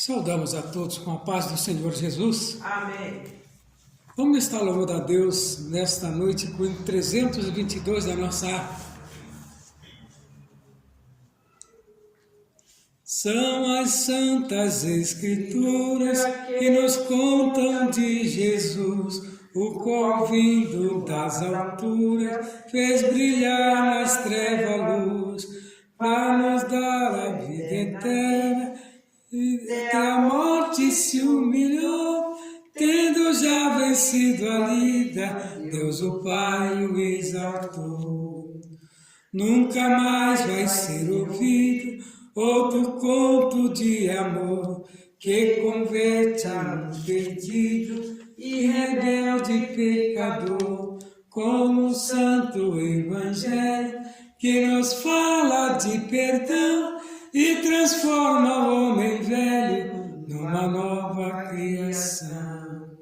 Saudamos a todos com a paz do Senhor Jesus. Amém. Vamos estar louvando a Deus nesta noite com o 322 da nossa harpa. São as santas escrituras que nos contam de Jesus, o qual vindo das alturas fez brilhar nas trevas a luz, para nos dar a vida eterna. E até a morte se humilhou, tendo já vencido a lida, Deus o Pai o exaltou. Nunca mais vai ser ouvido outro conto de amor que converte a um perdido e rebelde pecador, como o Santo Evangelho que nos fala de perdão e transforma o homem velho numa nova criação.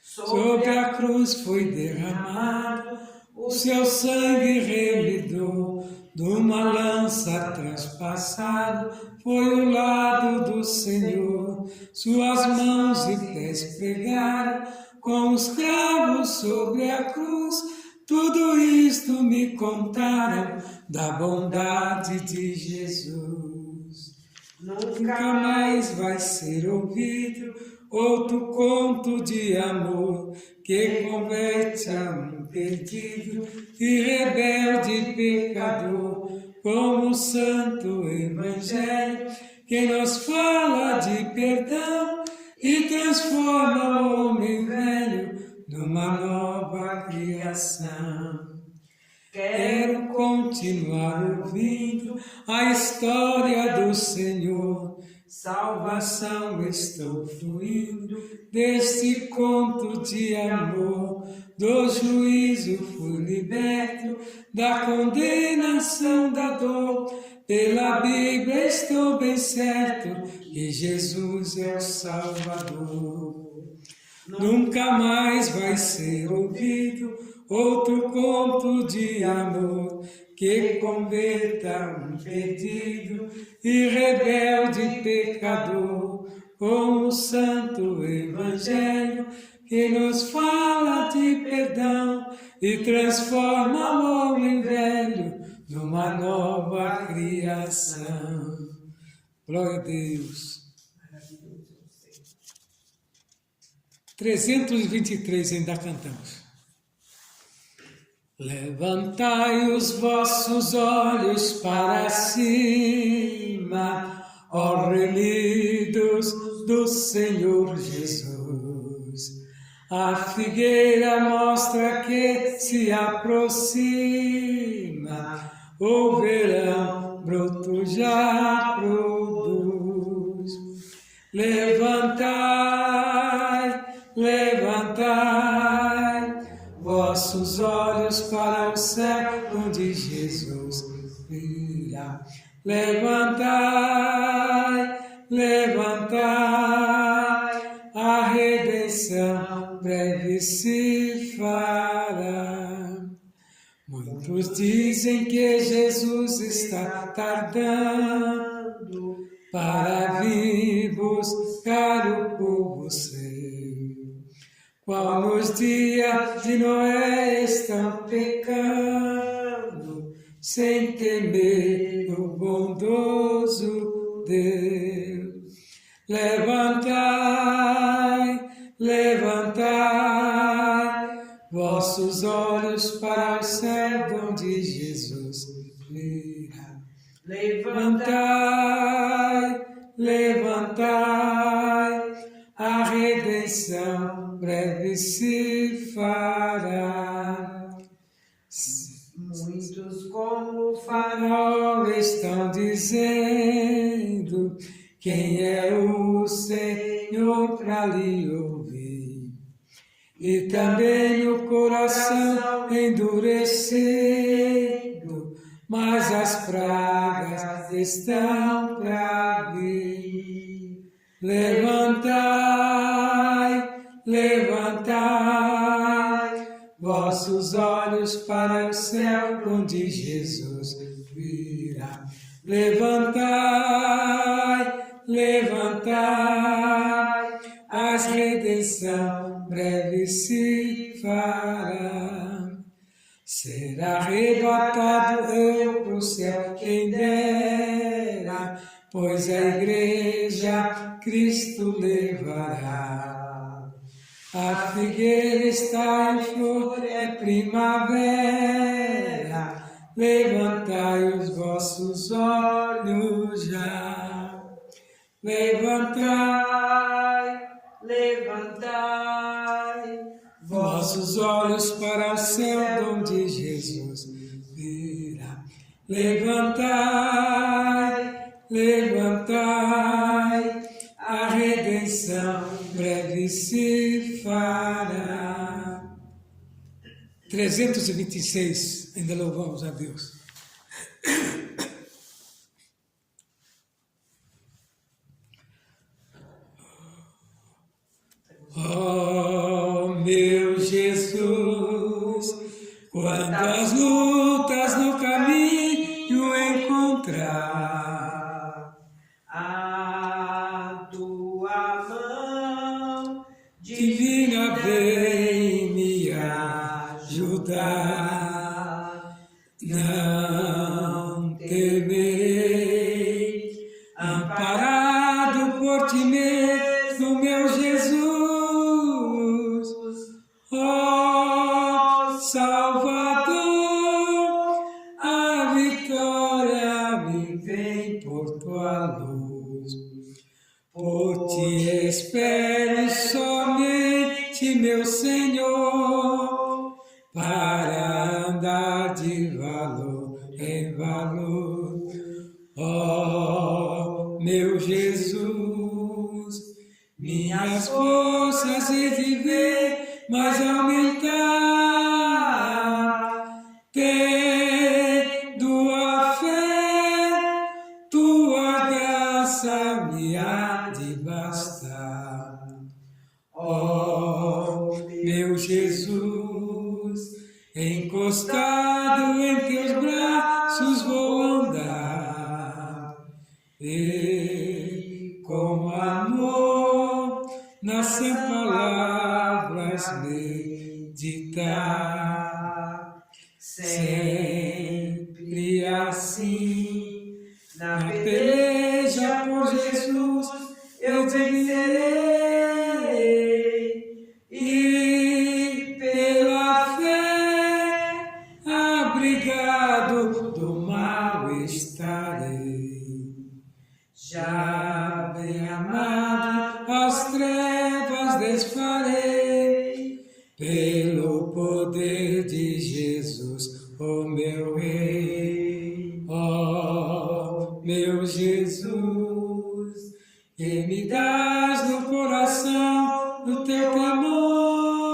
Sobre a cruz foi derramado, o seu sangue remedou, de uma lança transpassado foi o lado do Senhor. Suas mãos e pés pregaram com os cravos sobre a cruz. Tudo isto me contaram da bondade de Jesus. Nunca mais vai ser ouvido outro conto de amor que converte a um perdido e rebelde pecador, como o Santo Evangelho que nos fala de perdão e transforma o homem velho numa nova criação. Quero continuar ouvindo a história do Senhor. Salvação estou fluindo deste conto de amor. Do juízo fui liberto, da condenação da dor. Pela Bíblia estou bem certo que Jesus é o Salvador. Nunca mais vai ser ouvido outro conto de amor que converta um perdido e rebelde pecador, como o Santo Evangelho que nos fala de perdão e transforma o homem velho numa nova criação. Glória a Deus. 323 ainda cantamos. Levantai os vossos olhos para cima, ó remidos do Senhor Jesus. A figueira mostra que se aproxima, o verão broto já produz. Levantai, levantai vossos olhos para o céu onde Jesus virá. Levantai, levantai, a redenção breve se fará. Muitos dizem que Jesus está tardando para vir buscar o povo seu, qual nos dias de Noé estão pecando, sem temer o bondoso Deus. Levantai, levantai vossos olhos para o céu onde Jesus virá. Levantai, levantai, a redenção breve se fará. Muitos como o farol estão dizendo: quem é o Senhor para lhe ouvir? E também o coração endurecido, mas as pragas estão para vir. Levantai, levantai vossos olhos para o céu onde Jesus virá. Levantai, levantai levantai, as redenção breve se fará. Será arrebatado eu pro céu, quem dera, pois a igreja Cristo levará. A figueira está em flor, é primavera, levantai os vossos olhos já. Levantai, levantai vossos olhos para o céu, onde Jesus virá. Levantai, levantai, a redenção breve se fará. 326, ainda louvamos a Deus. Oh, meu Jesus, quantas lutas no caminho encontrar, a tua mão divina vem me ajudar. Não temerei, amparado por ti mesmo, meu Jesus. Ó Salvador, a vitória me vem por tua luz. Por ti espero somente, meu Senhor, para andar de valor em valor. Ó meu Jesus, minhas forças e viver mais aumentar, tendo a fé, tua graça me há de bastar. Ó meu Jesus, encostado em teus braços vou andar, e com amor nas sãs palavras meditar, sempre assim, na peleja por Jesus eu vencerei, e pela fé abrigado do mal estarei. Já bem amado, as trevas desfarei, pelo poder de Jesus, o meu Rei. Ó meu Jesus, que me dás no coração do teu temor,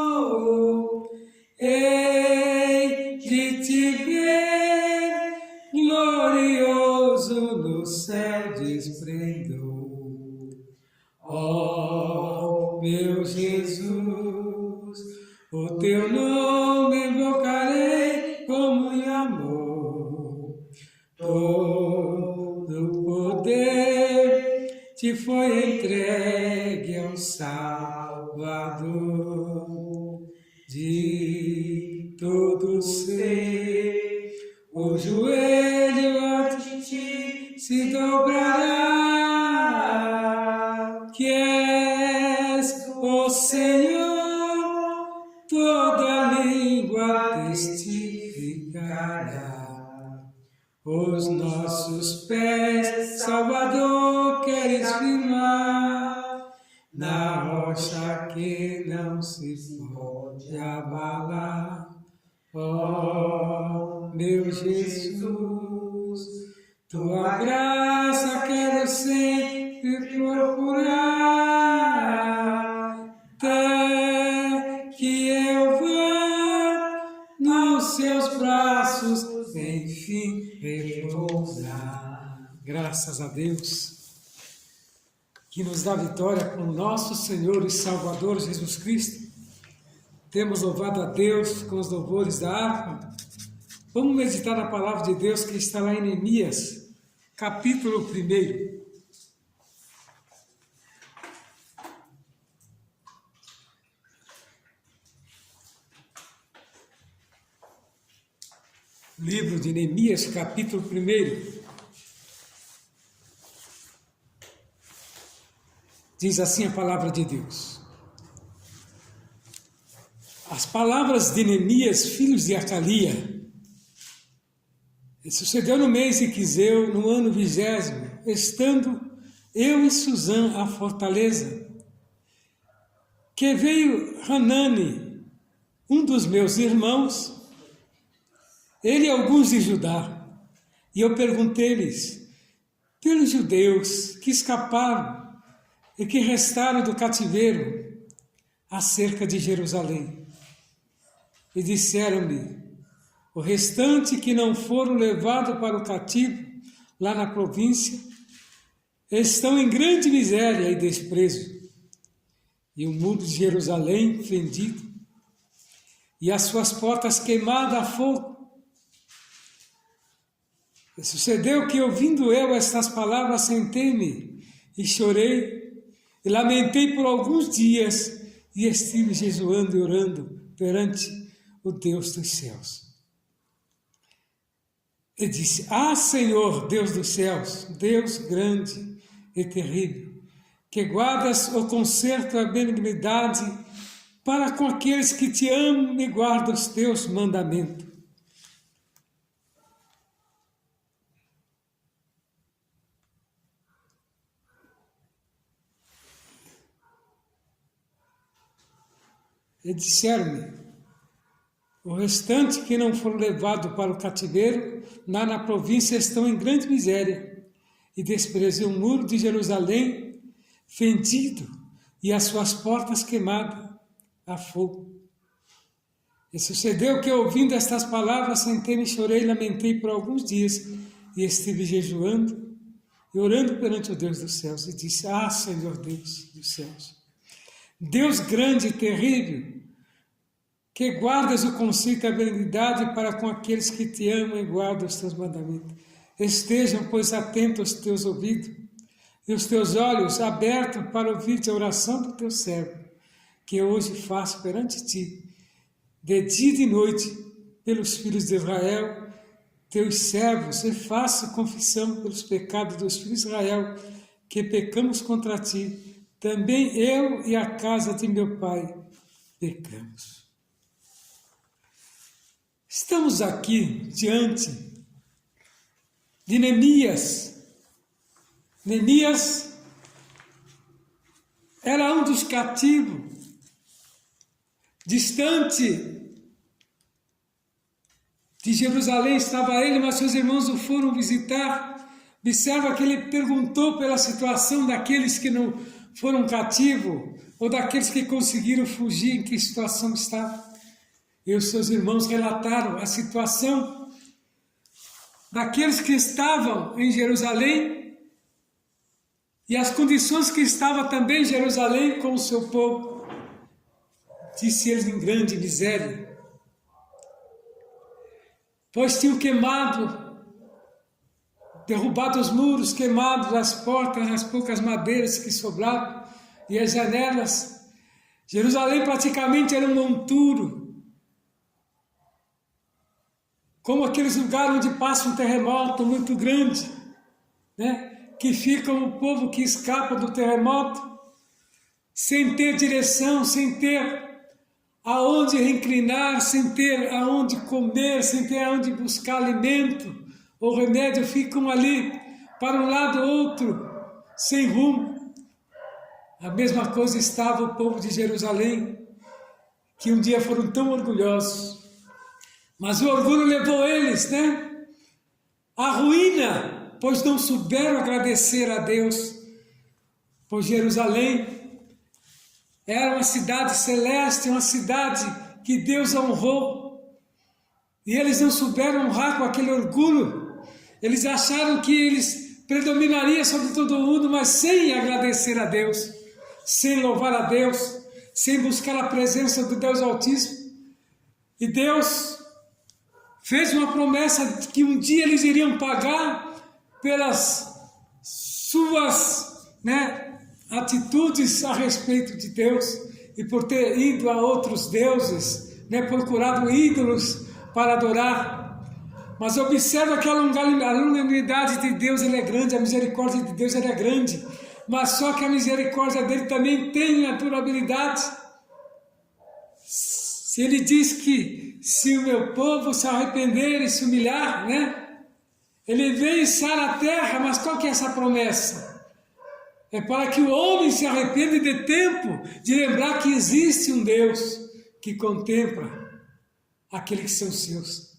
hei de te ver glorioso no céu de esplendor. Ó meu Jesus, o teu nome invocarei como em amor. Todo poder te foi entregue ao Salvador. De todo ser, o joelho ante ti se dobrará, que és o Senhor, toda língua testificará. Os nossos pés, Salvador, queres firmar, na rocha que não se pode abalar. Ó meu Jesus, tua graça quero sempre procurar, até que eu vá nos seus braços, enfim, repousar. Graças a Deus, que nos dá vitória com nosso Senhor e Salvador Jesus Cristo. Temos louvado a Deus com os louvores da harpa. Vamos meditar na palavra de Deus que está lá em Neemias, capítulo 1. Livro de Neemias, capítulo 1. Diz assim a palavra de Deus. As palavras de Neemias, filho de Acalia. Sucedeu no mês de Quiseu, no ano 20º, estando eu e Susã à fortaleza, que veio Hanani, um dos meus irmãos, ele e alguns de Judá, e eu perguntei-lhes, pelos judeus que escaparam e que restaram do cativeiro, acerca de Jerusalém. E disseram-me, o restante que não foram levados para o cativo, lá na província, estão em grande miséria e desprezo, e o muro de Jerusalém fendido, e as suas portas queimadas a fogo. E sucedeu que, ouvindo eu estas palavras, sentei-me e chorei, e lamentei por alguns dias, e estive jejuando e orando perante o Deus dos céus. E disse, Senhor, Deus dos céus, Deus grande e terrível, que guardas o conserto e a benignidade para com aqueles que te amam e guardam os teus mandamentos. E disseram-me, o restante que não foram levados para o cativeiro, lá na província estão em grande miséria, e desprezei o muro de Jerusalém fendido, e as suas portas queimadas a fogo. E sucedeu que, ouvindo estas palavras, sentei-me, chorei e lamentei por alguns dias, e estive jejuando e orando perante o Deus dos céus, e disse, Senhor Deus dos céus, Deus grande e terrível, que guardas o conceito e a benignidade para com aqueles que te amam e guardam os teus mandamentos. Estejam, pois, atentos os teus ouvidos e os teus olhos abertos para ouvir a oração do teu servo, que eu hoje faço perante ti, de dia e de noite, pelos filhos de Israel, teus servos, e faço confissão pelos pecados dos filhos de Israel, que pecamos contra ti. Também eu e a casa de meu pai pecamos. Estamos aqui diante de Neemias. Neemias era um dos cativos, distante de Jerusalém estava ele, mas seus irmãos o foram visitar. Observa que ele perguntou pela situação daqueles que não foram cativos, ou daqueles que conseguiram fugir, em que situação estavam. E os seus irmãos relataram a situação daqueles que estavam em Jerusalém e as condições que estava também em Jerusalém com o seu povo. Disse eles em grande miséria, pois tinham queimado, derrubado os muros, queimado as portas, as poucas madeiras que sobraram e as janelas. Jerusalém praticamente era um monturo, como aqueles lugares onde passa um terremoto muito grande, né? Que fica o povo que escapa do terremoto, sem ter direção, sem ter aonde reinclinar, sem ter aonde comer, sem ter aonde buscar alimento ou remédio, ficam ali para um lado ou outro, sem rumo. A mesma coisa estava o povo de Jerusalém, que um dia foram tão orgulhosos, mas o orgulho levou eles, né, à ruína, pois não souberam agradecer a Deus, pois Jerusalém era uma cidade celeste, uma cidade que Deus honrou, e eles não souberam honrar com aquele orgulho. Eles acharam que eles predominariam sobre todo mundo, mas sem agradecer a Deus, sem louvar a Deus, sem buscar a presença do Deus Altíssimo. E Deus fez uma promessa de que um dia eles iriam pagar pelas suas, atitudes a respeito de Deus e por ter ido a outros deuses, procurado ídolos para adorar. Mas observa que a longanimidade de Deus ele é grande, a misericórdia de Deus ele é grande. Mas só que a misericórdia dele também tem a durabilidade. Se ele diz que se o meu povo se arrepender e se humilhar, né? Ele vem e sara a terra, mas qual que é essa promessa? É para que o homem se arrependa e dê tempo de lembrar que existe um Deus que contempla aqueles que são seus.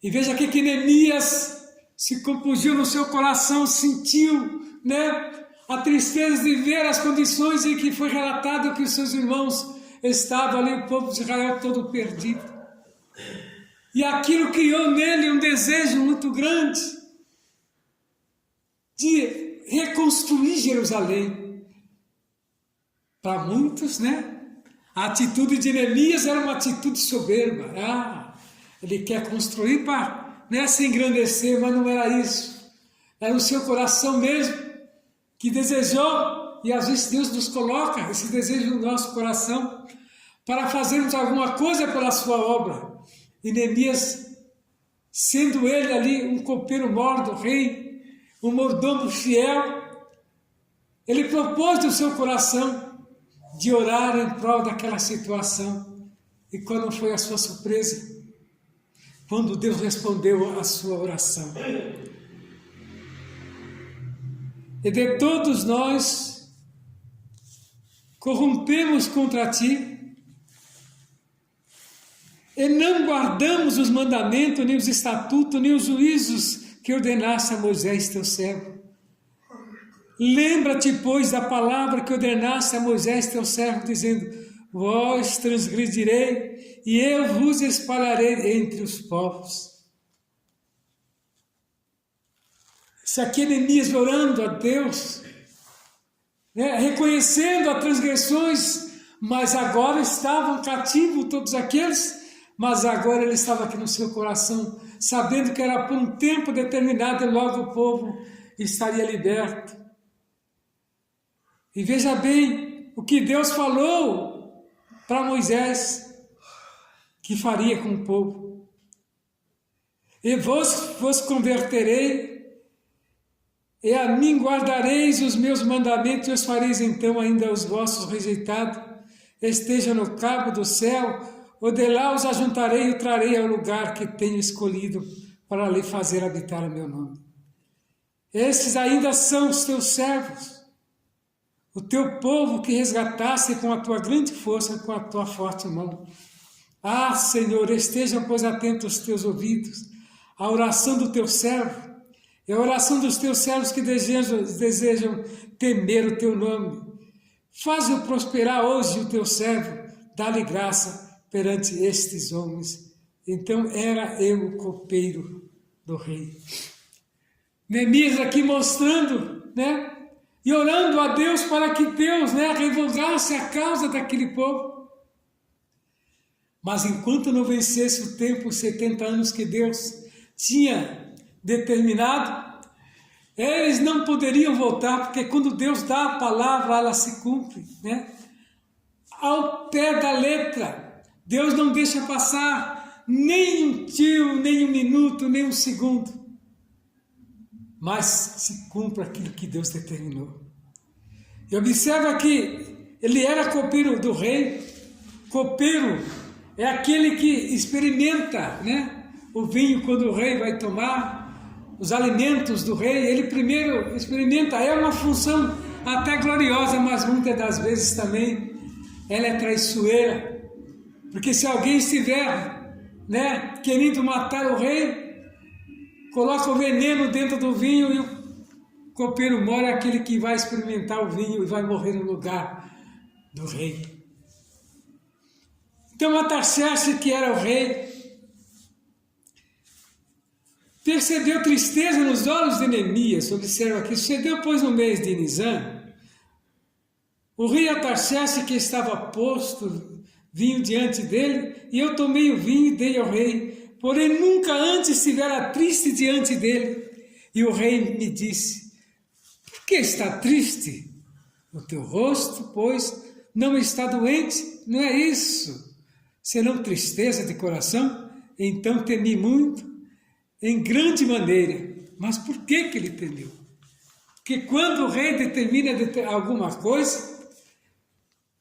E veja aqui que Neemias se compungiu no seu coração, sentiu, né, a tristeza de ver as condições em que foi relatado que os seus irmãos estavam ali, o povo de Israel todo perdido. E aquilo criou nele um desejo muito grande de reconstruir Jerusalém. Para muitos, né, a atitude de Neemias era uma atitude soberba. Ele quer construir para, né, se engrandecer, mas não era isso. Era o seu coração mesmo que desejou, e às vezes Deus nos coloca esse desejo no nosso coração para fazermos alguma coisa pela sua obra. E Neemias, sendo ele ali um copeiro mor do rei, um mordomo fiel, ele propôs no seu coração de orar em prol daquela situação. E quando foi a sua surpresa? Quando Deus respondeu a sua oração. E de todos nós corrompemos contra ti e não guardamos os mandamentos, nem os estatutos, nem os juízos que ordenaste a Moisés teu servo. Lembra-te, pois, da palavra que ordenaste a Moisés teu servo, dizendo: vós transgredirei e eu vos espalharei entre os povos. Isso aqui é Neemias orando a Deus, né, reconhecendo as transgressões, mas agora estavam cativos todos aqueles, mas agora ele estava aqui no seu coração, sabendo que era por um tempo determinado e logo o povo estaria liberto. E veja bem o que Deus falou para Moisés que faria com o povo. E vos converterei, e a mim guardareis os meus mandamentos, e os fareis então ainda os vossos rejeitados, estejam no cabo do céu, ou de lá os ajuntarei e o trarei ao lugar que tenho escolhido para lhe fazer habitar o meu nome. Esses ainda são os teus servos, o teu povo que resgataste com a tua grande força, com a tua forte mão. Ah, Senhor, estejam, pois, atentos os teus ouvidos à oração do teu servo, e a oração dos teus servos que desejam temer o teu nome. Faz-o prosperar hoje o teu servo, dá-lhe graça perante estes homens. Então era eu o copeiro do rei. Neemias aqui mostrando, né, e orando a Deus para que Deus, né, revogasse a causa daquele povo. Mas enquanto não vencesse o tempo, os 70 anos que Deus tinha determinado, eles não poderiam voltar, porque quando Deus dá a palavra, ela se cumpre, né? Ao pé da letra. Deus não deixa passar nem um tio, nem um minuto, nem um segundo. Mas se cumpre aquilo que Deus determinou. E observa que ele era copeiro do rei. Copeiro é aquele que experimenta, né, o vinho quando o rei vai tomar, os alimentos do rei, ele primeiro experimenta. É uma função até gloriosa, mas muitas das vezes também ela é traiçoeira. Porque se alguém estiver, né, querendo matar o rei, coloca o veneno dentro do vinho e o copeiro mor é aquele que vai experimentar o vinho e vai morrer no lugar do rei. Então Artaxerxes, que era o rei, percebeu tristeza nos olhos de Neemias. Observa aqui, sucedeu, pois, no mês de Nisan, o rei Artaxerxes, que estava posto vinho diante dele, e eu tomei o vinho e dei ao rei, porém nunca antes estivera triste diante dele. E o rei me disse: por que está triste? O teu rosto, pois, não está doente? Não é isso, senão tristeza de coração? Então temi muito, em grande maneira. Mas por que ele temeu? Porque quando o rei determina alguma coisa,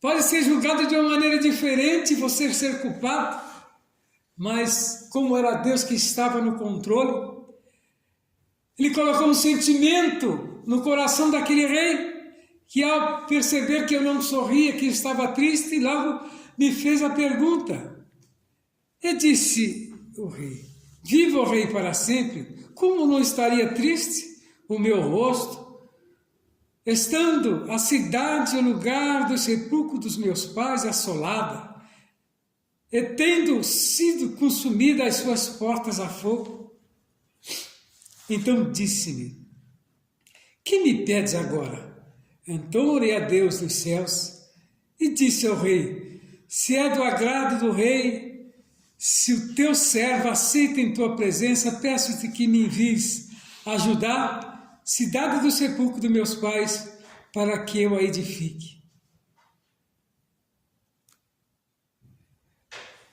pode ser julgado de uma maneira diferente, você ser culpado, mas como era Deus que estava no controle, ele colocou um sentimento no coração daquele rei, que ao perceber que eu não sorria, que estava triste, logo me fez a pergunta. E disse o rei, viva o rei para sempre, como não estaria triste o meu rosto, estando a cidade, o lugar do sepulcro dos meus pais, assolada, e tendo sido consumida as suas portas a fogo? Então disse-me, que me pedes agora? Então orei a Deus dos céus e disse ao rei, se é do agrado do rei, se o teu servo aceita em tua presença, peço-te que me envies ajudar cidade do sepulcro dos meus pais, para que eu a edifique.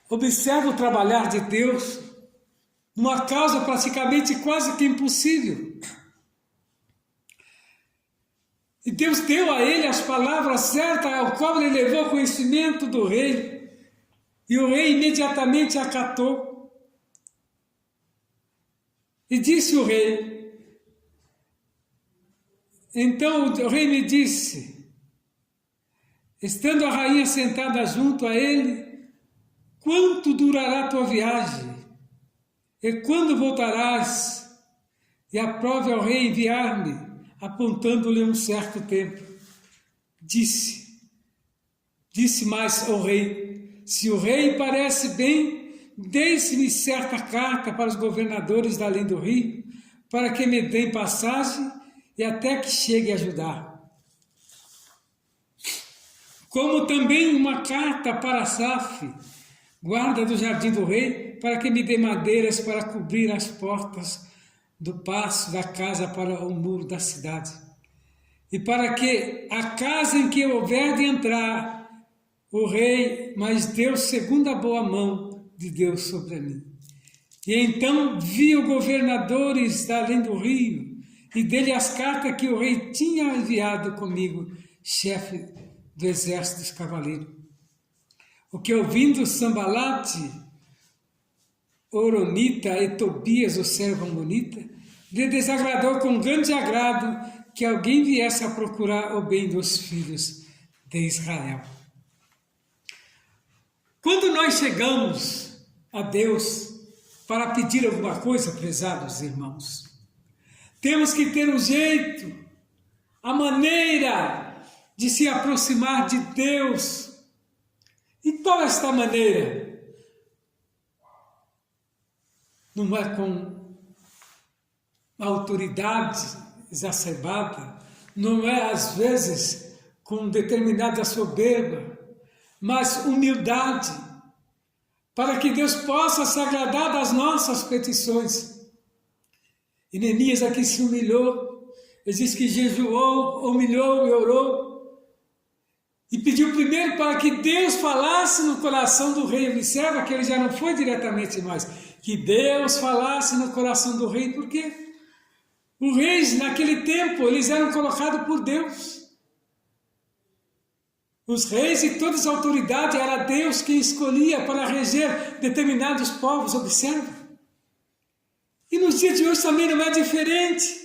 Observa o trabalhar de Deus numa causa praticamente quase que impossível. E Deus deu a ele as palavras certas, ao qual ele levou conhecimento do rei, e o rei imediatamente acatou. E disse o rei, então o rei me disse, estando a rainha sentada junto a ele, quanto durará tua viagem? E quando voltarás? E aprove ao rei enviar-me, apontando-lhe um certo tempo. Disse mais ao rei, se o rei parece bem, deixe-me certa carta para os governadores da além do rio, para que me deem passagem e até que chegue a Judá. Como também uma carta para Asaf, guarda do jardim do rei, para que me dê madeiras para cobrir as portas do paço da casa para o muro da cidade. E para que a casa em que eu houver de entrar, o rei, mas Deus segundo a boa mão de Deus sobre mim. E então vi os governadores da além do rio, e dele as cartas que o rei tinha enviado comigo, chefe do exército dos cavaleiros. O que ouvindo Sambalate, Oronita e Tobias, o servo amonita, lhe desagradou com grande agrado que alguém viesse a procurar o bem dos filhos de Israel. Quando nós chegamos a Deus para pedir alguma coisa, prezados irmãos, temos que ter um jeito, a maneira de se aproximar de Deus. E qual é esta maneira? Não é com autoridade exacerbada, não é às vezes com determinada soberba, mas humildade, para que Deus possa se agradar das nossas petições. E Neemias aqui se humilhou, ele diz que jejuou, humilhou e orou, e pediu primeiro para que Deus falasse no coração do rei. Observa que ele já não foi diretamente mais, que Deus falasse no coração do rei, porque os reis naquele tempo, eles eram colocados por Deus. Os reis e todas as autoridades, era Deus quem escolhia para reger determinados povos, observa. E nos dias de hoje também não é diferente.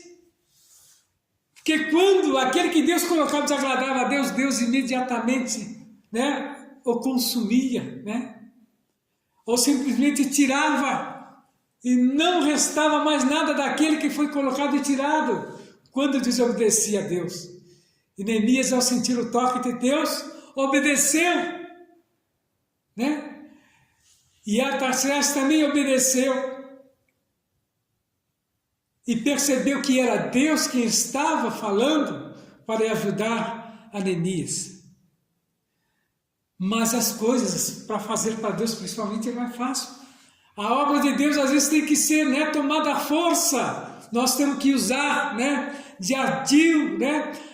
Porque quando aquele que Deus colocava desagradava a Deus, Deus imediatamente, o consumia, ou simplesmente tirava, e não restava mais nada daquele que foi colocado e tirado, quando desobedecia a Deus. E Neemias, ao sentir o toque de Deus, obedeceu, E Artaxerxes também obedeceu. E percebeu que era Deus quem estava falando para ajudar a Neemias. Mas as coisas para fazer para Deus, principalmente, não é fácil. A obra de Deus às vezes tem que ser tomada à força. Nós temos que usar de ardil,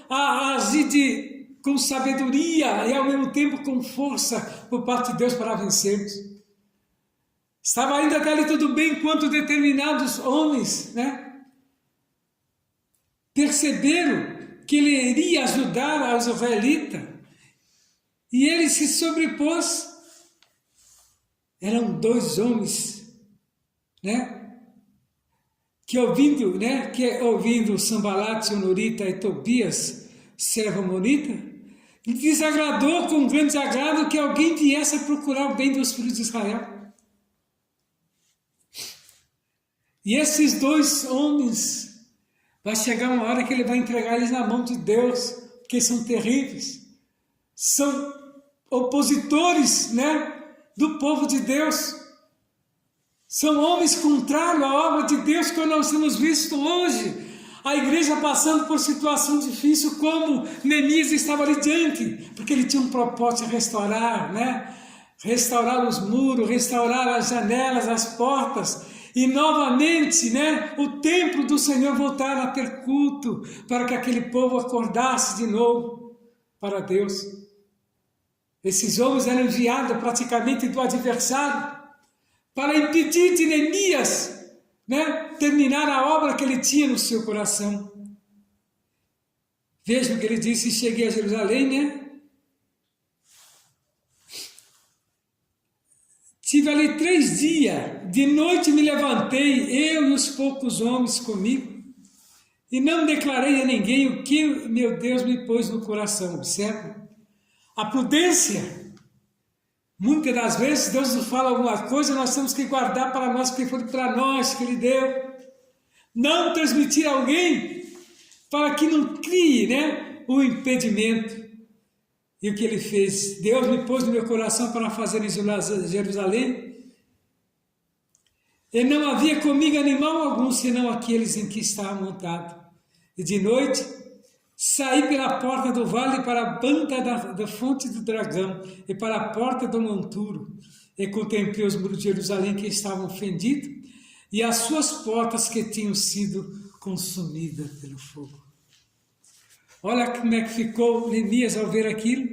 a agir com sabedoria e ao mesmo tempo com força por parte de Deus para vencermos. Estava ainda até ali tudo bem, enquanto determinados homens, né, perceberam que ele iria ajudar os israelitas. E ele se sobrepôs. Eram dois homens, né, que ouvindo Sambalate, Honorita e Tobias, servo amonita, lhe desagradou com grande desagrado que alguém viesse a procurar o bem dos filhos de Israel. E esses dois homens, vai chegar uma hora que ele vai entregar eles na mão de Deus, porque são terríveis. São opositores, né, do povo de Deus. São homens contrários à obra de Deus que nós temos visto hoje. A igreja passando por situação difícil, como Neemias estava ali diante, porque ele tinha um propósito de restaurar, né? Restaurar os muros, restaurar as janelas, as portas, e novamente, né, o templo do Senhor voltar a ter culto, para que aquele povo acordasse de novo para Deus. Esses homens eram enviados praticamente do adversário, para impedir de Neemias, né, terminar a obra que ele tinha no seu coração. Veja o que ele disse: cheguei a Jerusalém, né? Tive ali 3 dias, de noite me levantei, eu e os poucos homens comigo, e não declarei a ninguém o que meu Deus me pôs no coração. Observa a prudência. Muitas das vezes Deus nos fala alguma coisa, nós temos que guardar para nós, porque foi para nós que Ele deu. Não transmitir a alguém, para que não crie, né, o impedimento. E o que Ele fez? Deus me pôs no meu coração para fazer em Jerusalém. E não havia comigo animal algum, senão aqueles em que estava montado. E de noite saí pela porta do vale para a banda da fonte do dragão e para a porta do monturo, e contemplei os muros de Jerusalém que estavam fendidos e as suas portas que tinham sido consumidas pelo fogo. Olha como é que ficou Neemias ao ver aquilo,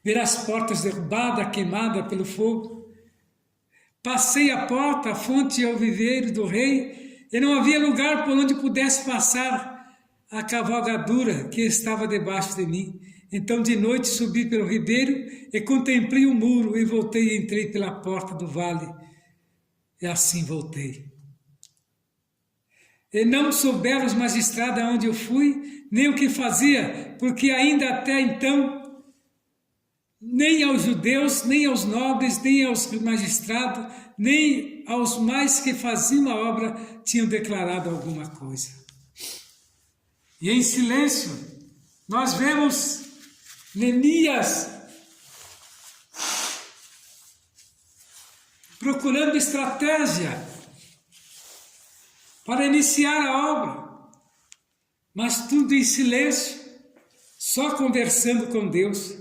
ver as portas derrubadas, queimadas pelo fogo. Passei a porta, a fonte e o viveiro do rei, e não havia lugar por onde pudesse passar a cavalgadura que estava debaixo de mim. Então de noite subi pelo ribeiro e contemplei o muro e voltei e entrei pela porta do vale. E assim voltei. E não souberam os magistrados aonde eu fui, nem o que fazia, porque ainda até então, nem aos judeus, nem aos nobres, nem aos magistrados, nem aos mais que faziam a obra, tinham declarado alguma coisa. E em silêncio, nós vemos Neemias procurando estratégia para iniciar a obra, mas tudo em silêncio, só conversando com Deus.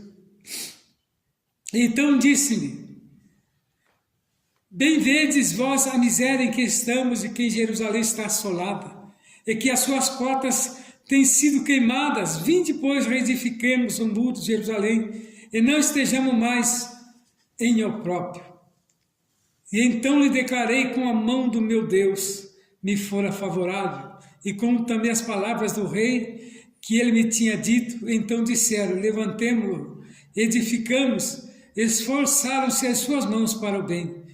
Então disse-me: bem vedes vós a miséria em que estamos e que em Jerusalém está assolada, e que as suas portas têm sido queimadas. Vinde, pois, reedifiquemos o muro de Jerusalém, e não estejamos mais em opróbrio. E então lhe declarei com a mão do meu Deus me fora favorável, e como também as palavras do rei que ele me tinha dito. Então disseram: levantemo-lo, edificamos. Esforçaram-se as suas mãos para o bem.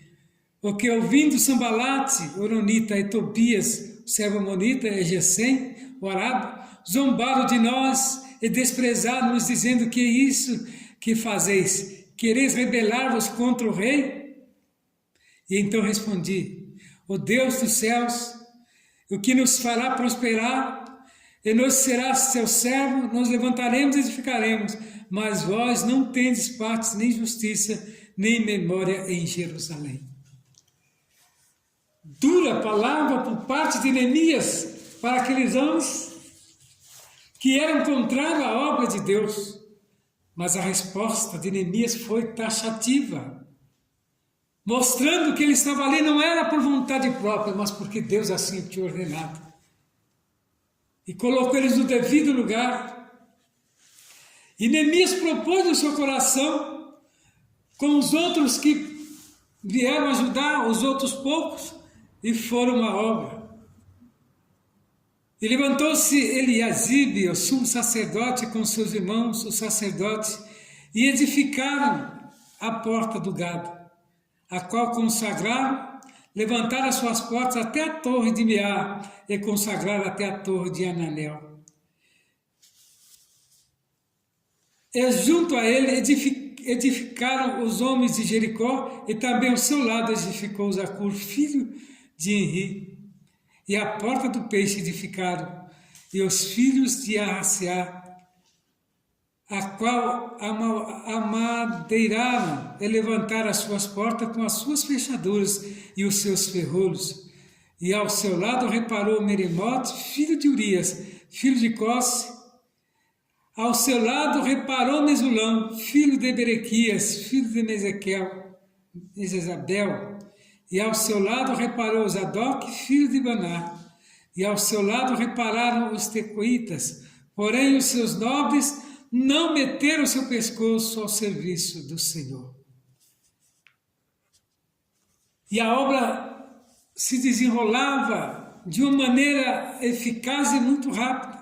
Porque ouvindo Sambalate, Horonita e Tobias, o servo amonita, e Gesem, o arábio, zombaram de nós e desprezaram-nos, dizendo: que é isso que fazeis? Quereis rebelar-vos contra o rei? E então respondi: o Deus dos céus, o que nos fará prosperar, e nos será seu servo, nos levantaremos e edificaremos, mas vós não tendes parte, nem justiça, nem memória em Jerusalém. Dura palavra por parte de Neemias para aqueles homens que eram contrários à obra de Deus. Mas a resposta de Neemias foi taxativa, mostrando que ele estava ali não era por vontade própria, mas porque Deus assim tinha ordenado. E colocou eles no devido lugar. E Neemias propôs no seu coração, com os outros que vieram ajudar os outros poucos e foram à obra. E levantou-se Eliasibe, o sumo sacerdote, com seus irmãos, os sacerdotes, e edificaram a porta do gado, a qual consagraram, levantaram as suas portas até a torre de Meá e consagraram até a torre de Ananel. E junto a ele edificaram os homens de Jericó, e também ao seu lado edificou Zacur, filho de Enri. E a porta do peixe edificaram, e os filhos de Arraciá, a qual amadeiraram e levantaram as suas portas com as suas fechaduras e os seus ferrolhos. E ao seu lado reparou Meremote, filho de Urias, filho de Cosse. Ao seu lado reparou Mesulão, filho de Berequias, filho de Mesezabel. E ao seu lado reparou Zadok, filho de Baná. E ao seu lado repararam os tecoitas, porém os seus nobres não meteram seu pescoço ao serviço do Senhor. E a obra se desenrolava de uma maneira eficaz e muito rápida.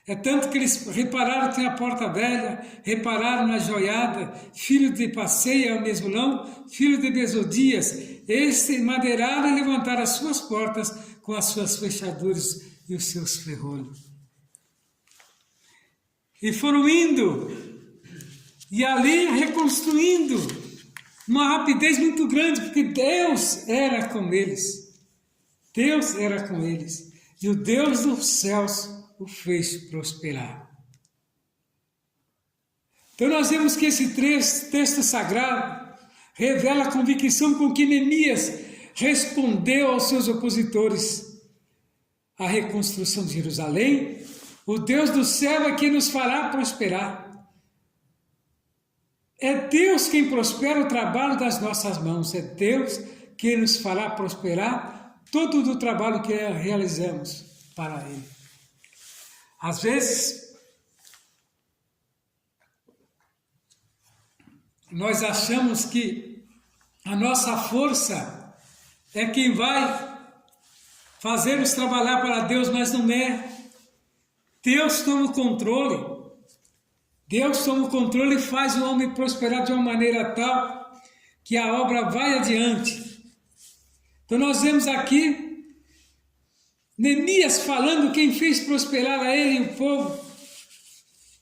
É tanto que eles repararam que tem a porta velha, repararam na joiada, filho de Passeia, o Mesulão, filho de Besodias. Este madeiraram e levantaram as suas portas com as suas fechaduras e os seus ferrolhos. E foram indo, e ali reconstruindo, uma rapidez muito grande, porque Deus era com eles. Deus era com eles. E o Deus dos céus o fez prosperar. Então nós vemos que esse texto sagrado revela a convicção com que Neemias respondeu aos seus opositores à reconstrução de Jerusalém. O Deus do céu é quem nos fará prosperar. É Deus quem prospera o trabalho das nossas mãos. É Deus quem nos fará prosperar todo o trabalho que realizamos para Ele. Às vezes, nós achamos que a nossa força é quem vai fazer-nos trabalhar para Deus, mas não é. Deus toma o controle. Deus toma o controle e faz o homem prosperar de uma maneira tal que a obra vai adiante. Então nós vemos aqui Neemias falando quem fez prosperar a ele e o povo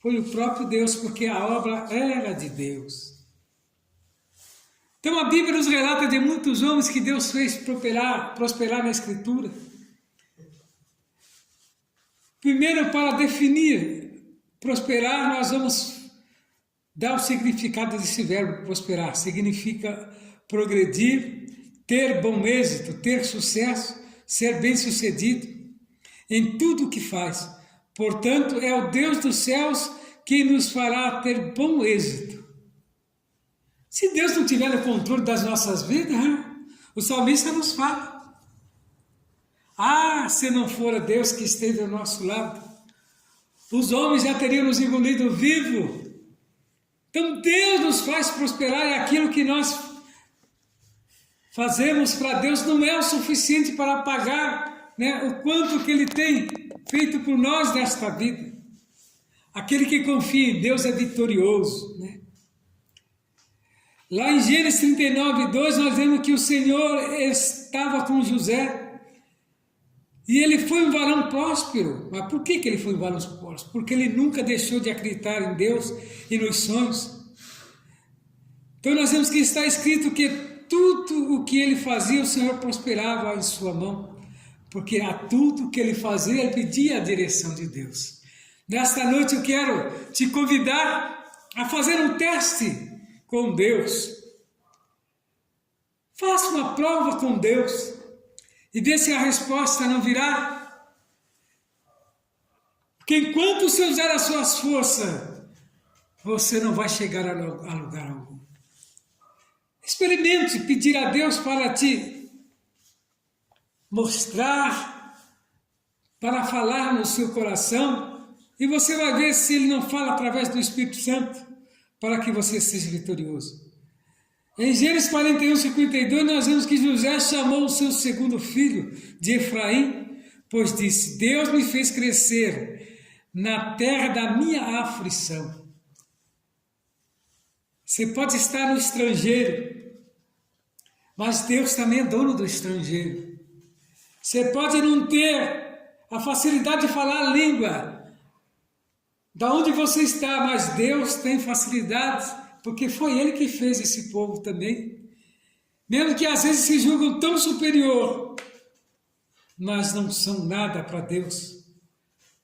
foi o próprio Deus, porque a obra era de Deus. Então a Bíblia nos relata de muitos homens que Deus fez prosperar na Escritura. Primeiro, para definir prosperar, nós vamos dar o significado desse verbo prosperar. Significa progredir, ter bom êxito, ter sucesso, ser bem-sucedido em tudo o que faz. Portanto, é o Deus dos céus que nos fará ter bom êxito. Se Deus não tiver o controle das nossas vidas, o salmista nos fala. Se não fora Deus que esteve ao nosso lado, os homens já teriam nos engolido vivo. Então Deus nos faz prosperar, e aquilo que nós fazemos para Deus não é o suficiente para pagar, o quanto que Ele tem feito por nós nesta vida. Aquele que confia em Deus é vitorioso. Lá em Gênesis 39:2, nós vemos que o Senhor estava com José. E ele foi um varão próspero. Mas por que ele foi um varão próspero? Porque ele nunca deixou de acreditar em Deus e nos sonhos. Então nós vemos que está escrito que tudo o que ele fazia, o Senhor prosperava em sua mão. Porque a tudo que ele fazia, ele pedia a direção de Deus. Nesta noite eu quero te convidar a fazer um teste com Deus. Faça uma prova com Deus. E vê se a resposta não virá. Porque enquanto você usar as suas forças, você não vai chegar a lugar algum. Experimente pedir a Deus para te mostrar, para falar no seu coração, e você vai ver se Ele não fala através do Espírito Santo, para que você seja vitorioso. Em Gênesis 41, 52, nós vemos que José chamou o seu segundo filho de Efraim, pois disse: Deus me fez crescer na terra da minha aflição. Você pode estar no estrangeiro, mas Deus também é dono do estrangeiro. Você pode não ter a facilidade de falar a língua da onde você está, mas Deus tem facilidade, porque foi Ele que fez esse povo também. Mesmo que às vezes se julgam tão superior, mas não são nada para Deus.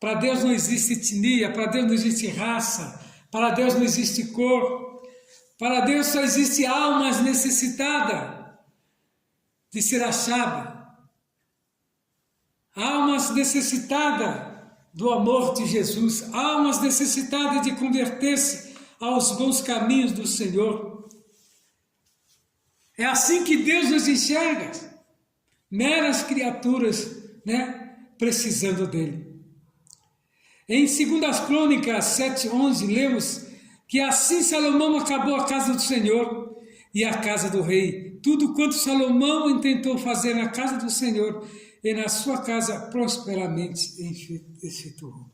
Para Deus não existe etnia, para Deus não existe raça, para Deus não existe cor. Para Deus só existe almas necessitadas de ser achadas. Almas necessitadas do amor de Jesus. Almas necessitadas de converter-se aos bons caminhos do Senhor. É assim que Deus nos enxerga. Meras criaturas, precisando dele. Em 2 Crônicas 7:11, lemos que assim Salomão acabou a casa do Senhor e a casa do rei. Tudo quanto Salomão intentou fazer na casa do Senhor e na sua casa prosperamente efetuou.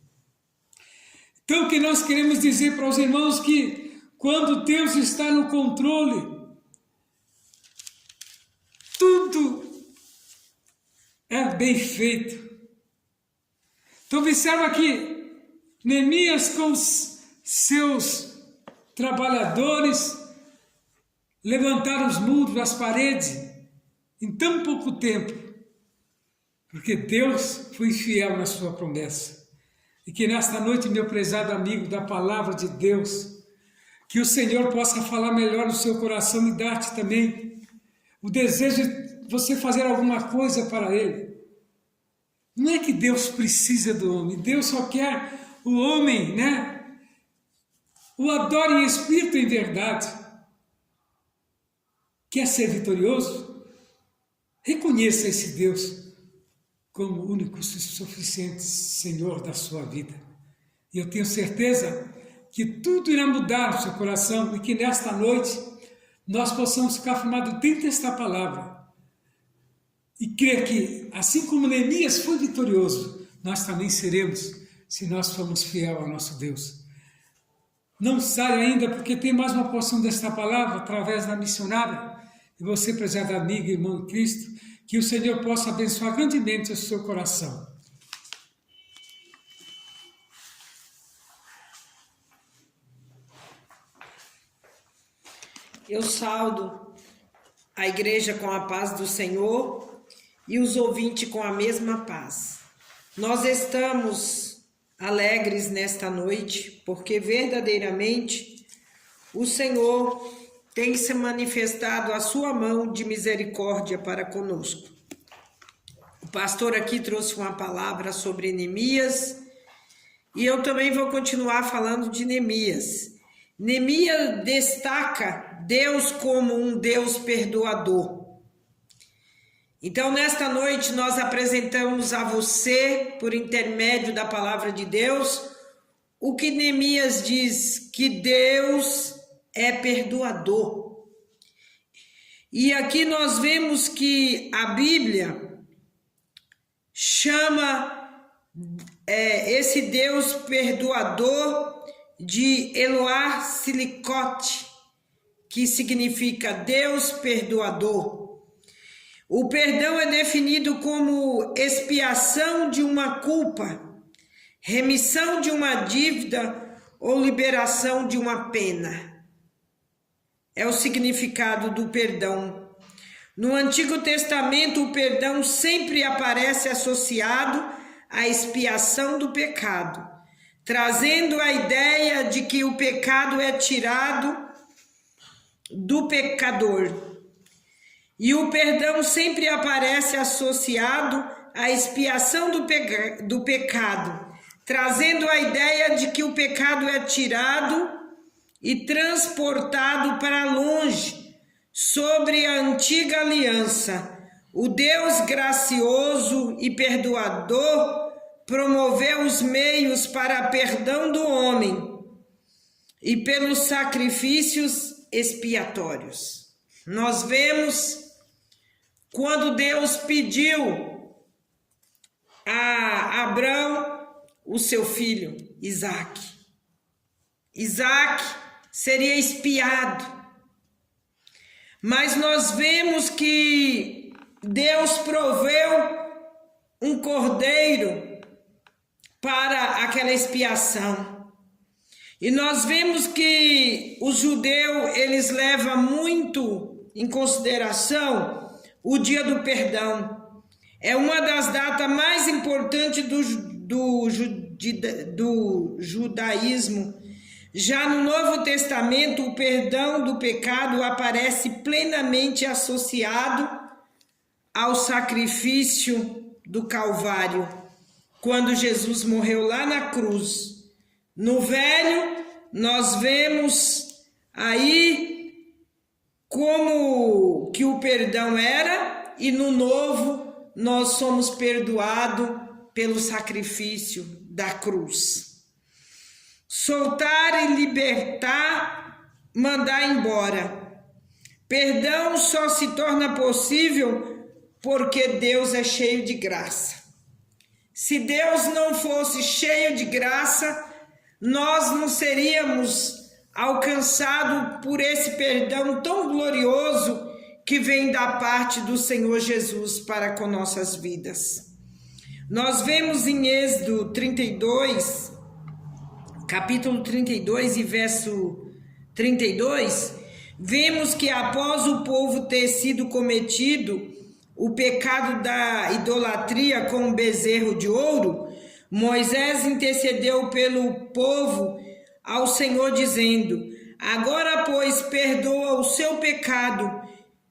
Então, o que nós queremos dizer para os irmãos que quando Deus está no controle, tudo é bem feito. Então, observa que Neemias com os seus trabalhadores levantaram os muros, as paredes, em tão pouco tempo, porque Deus foi fiel na sua promessa. E que nesta noite, meu prezado amigo da palavra de Deus, que o Senhor possa falar melhor no seu coração e dar-te também o desejo de você fazer alguma coisa para Ele. Não é que Deus precisa do homem, Deus só quer o homem, o adore em espírito e em verdade. Quer ser vitorioso? Reconheça esse Deus como o único e suficiente Senhor da sua vida. E eu tenho certeza que tudo irá mudar no seu coração e que nesta noite nós possamos ficar firmados dentro desta palavra e crer que, assim como Neemias foi vitorioso, nós também seremos, se nós formos fiel ao nosso Deus. Não saia ainda, porque tem mais uma porção desta palavra através da missionária. E você, prezado amigo e irmão em Cristo, que o Senhor possa abençoar grandemente o seu coração. Eu saudo a igreja com a paz do Senhor e os ouvintes com a mesma paz. Nós estamos alegres nesta noite, porque verdadeiramente o Senhor tem se manifestado a sua mão de misericórdia para conosco. O pastor aqui trouxe uma palavra sobre Neemias e eu também vou continuar falando de Neemias. Neemias destaca Deus como um Deus perdoador. Então, nesta noite, nós apresentamos a você, por intermédio da palavra de Deus, o que Neemias diz, que Deus é perdoador. E aqui nós vemos que a Bíblia chama esse Deus perdoador de Eloah Silicote, que significa Deus perdoador. O perdão é definido como expiação de uma culpa, remissão de uma dívida ou liberação de uma pena. É o significado do perdão. No Antigo Testamento, o perdão sempre aparece associado à expiação do pecado, trazendo a ideia de que o pecado é tirado do pecador. E o perdão sempre aparece associado à expiação do pecado, trazendo a ideia de que o pecado é tirado e transportado para longe, sobre a antiga aliança. O Deus gracioso e perdoador promoveu os meios para perdão do homem e pelos sacrifícios expiatórios. nós vemos quando Deus pediu a Abraão o seu filho, Isaque. Isaque seria expiado, mas nós vemos que Deus proveu um cordeiro para aquela expiação. E nós vemos que os judeus, eles levam muito em consideração o dia do perdão. É uma das datas mais importantes do judaísmo. Já no Novo Testamento, o perdão do pecado aparece plenamente associado ao sacrifício do Calvário, quando Jesus morreu lá na cruz. No Velho, nós vemos aí como que o perdão era, e no Novo nós somos perdoados pelo sacrifício da cruz. Soltar e libertar, mandar embora. Perdão só se torna possível porque Deus é cheio de graça. Se Deus não fosse cheio de graça, nós não seríamos alcançados por esse perdão tão glorioso que vem da parte do Senhor Jesus para com nossas vidas. Nós vemos em Êxodo 32, capítulo 32 e verso 32, vemos que após o povo ter sido cometido o pecado da idolatria com o bezerro de ouro, Moisés intercedeu pelo povo ao Senhor dizendo: agora, pois, perdoa o seu pecado,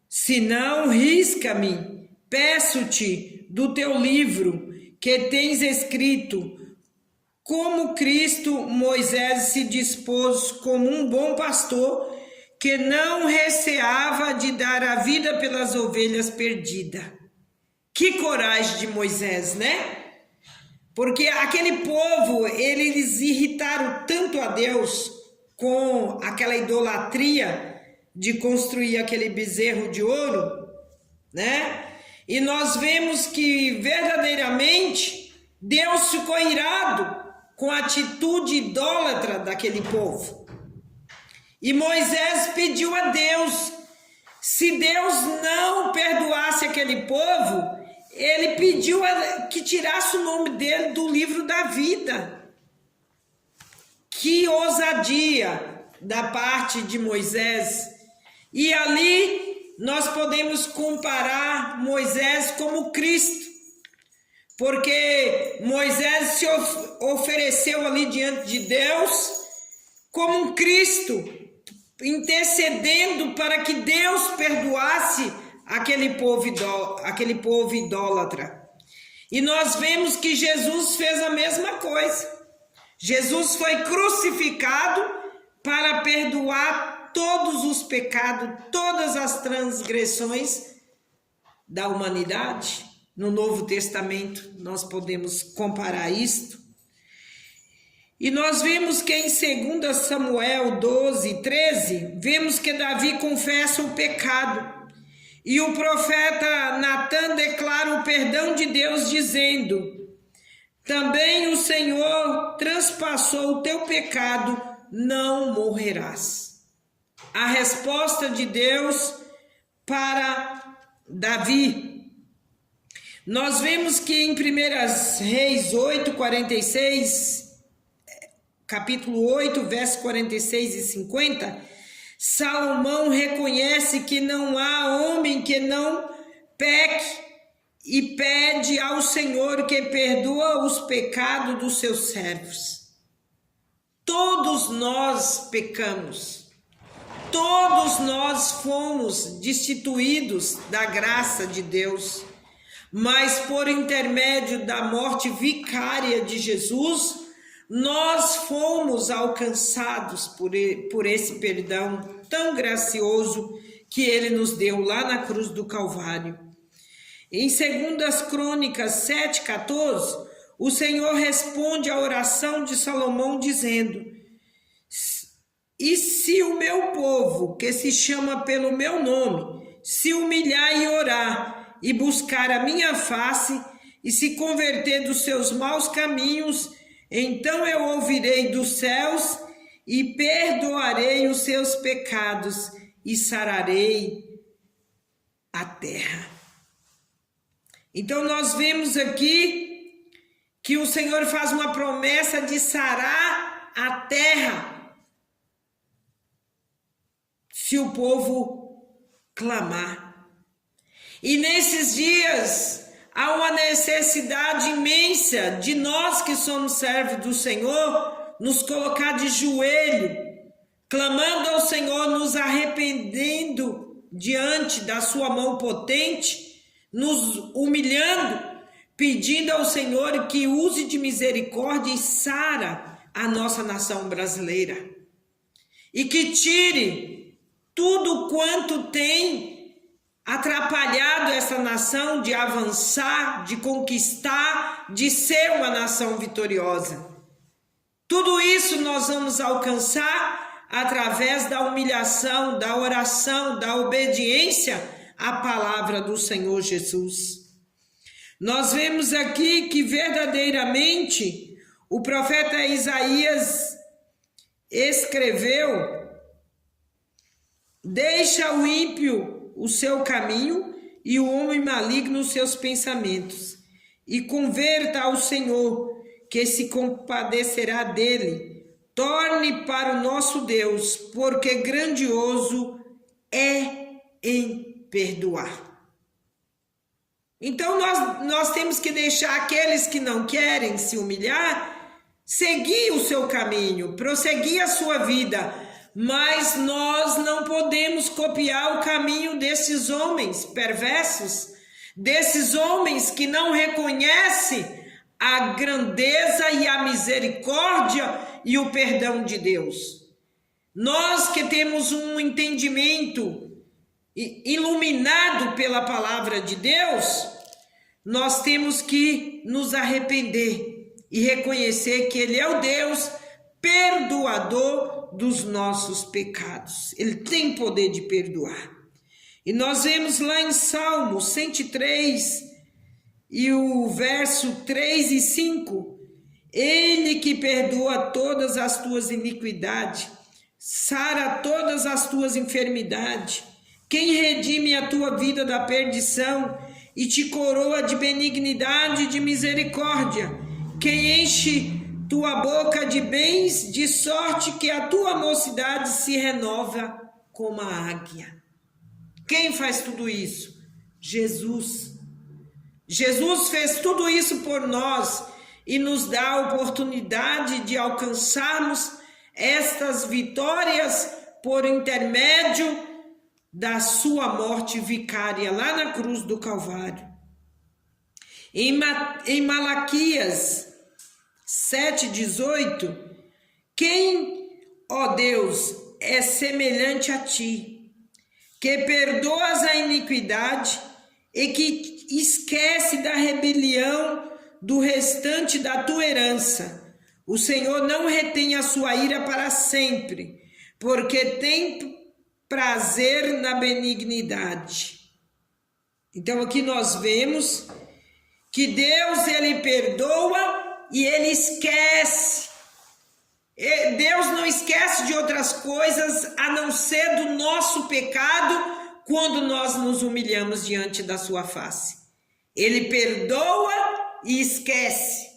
senão risca-me, peço-te do teu livro que tens escrito. Como Cristo, Moisés se dispôs como um bom pastor que não receava de dar a vida pelas ovelhas perdidas. Que coragem de Moisés, né? Porque aquele povo, eles irritaram tanto a Deus com aquela idolatria de construir aquele bezerro de ouro, né? E nós vemos que verdadeiramente Deus ficou irado com a atitude idólatra daquele povo. E Moisés pediu a Deus, se Deus não perdoasse aquele povo, ele pediu que tirasse o nome dele do livro da vida. Que ousadia da parte de Moisés. E ali nós podemos comparar Moisés como Cristo, porque Moisés se ofereceu ali diante de Deus como um Cristo, intercedendo para que Deus perdoasse aquele povo idólatra. E nós vemos que Jesus fez a mesma coisa. Jesus foi crucificado para perdoar todos os pecados, todas as transgressões da humanidade. No Novo Testamento nós podemos comparar isto. E nós vemos que em 2 Samuel 12, 13, vemos que Davi confessa o pecado. E o profeta Natã declara o perdão de Deus, dizendo: também o Senhor transpassou o teu pecado, não morrerás. A resposta de Deus para Davi. Nós vemos que em 1 Reis 8, 46, capítulo 8, versos 46 e 50, Salomão reconhece que não há homem que não peque e pede ao Senhor que perdoa os pecados dos seus servos. Todos nós pecamos, todos nós fomos destituídos da graça de Deus, mas por intermédio da morte vicária de Jesus, nós fomos alcançados por esse perdão tão gracioso que ele nos deu lá na cruz do Calvário. Em 2 Crônicas 7,14, o Senhor responde à oração de Salomão dizendo: E se o meu povo, que se chama pelo meu nome, se humilhar e orar, e buscar a minha face, e se converter dos seus maus caminhos, então eu ouvirei dos céus e perdoarei os seus pecados e sararei a terra. Então nós vemos aqui que o Senhor faz uma promessa de sarar a terra se o povo clamar. E nesses dias há uma necessidade imensa de nós que somos servos do Senhor nos colocar de joelho, clamando ao Senhor, nos arrependendo diante da sua mão potente, nos humilhando, pedindo ao Senhor que use de misericórdia e sara a nossa nação brasileira. E que tire tudo quanto tem atrapalhado essa nação de avançar, de conquistar, de ser uma nação vitoriosa. Tudo isso nós vamos alcançar através da humilhação, da oração, da obediência à palavra do Senhor Jesus. Nós vemos aqui que verdadeiramente o profeta Isaías escreveu: deixa o ímpio o seu caminho e o homem maligno os seus pensamentos, e converta ao Senhor, que se compadecerá dele. Torne para o nosso Deus, porque grandioso é em perdoar. Então nós temos que deixar aqueles que não querem se humilhar, seguir o seu caminho, prosseguir a sua vida, mas nós não podemos copiar o caminho desses homens perversos, desses homens que não reconhecem a grandeza e a misericórdia e o perdão de Deus. Nós que temos um entendimento iluminado pela palavra de Deus, nós temos que nos arrepender e reconhecer que Ele é o Deus perdoador dos nossos pecados. Ele tem poder de perdoar. E nós vemos lá em Salmo 103 e o verso 3 e 5, Ele que perdoa todas as tuas iniquidades, sara todas as tuas enfermidades, quem redime a tua vida da perdição e te coroa de benignidade e de misericórdia, quem enche tua boca de bens, de sorte que a tua mocidade se renova como a águia. Quem faz tudo isso? Jesus. Jesus fez tudo isso por nós e nos dá a oportunidade de alcançarmos estas vitórias por intermédio da sua morte vicária lá na cruz do Calvário. Em Malaquias 7,18, quem, ó Deus, é semelhante a ti, que perdoas a iniquidade e que esquece da rebelião do restante da tua herança. O Senhor não retém a sua ira para sempre, porque tem prazer na benignidade. Então aqui nós vemos que Deus, Ele perdoa e Ele esquece. Deus não esquece de outras coisas a não ser do nosso pecado quando nós nos humilhamos diante da sua face. Ele perdoa e esquece.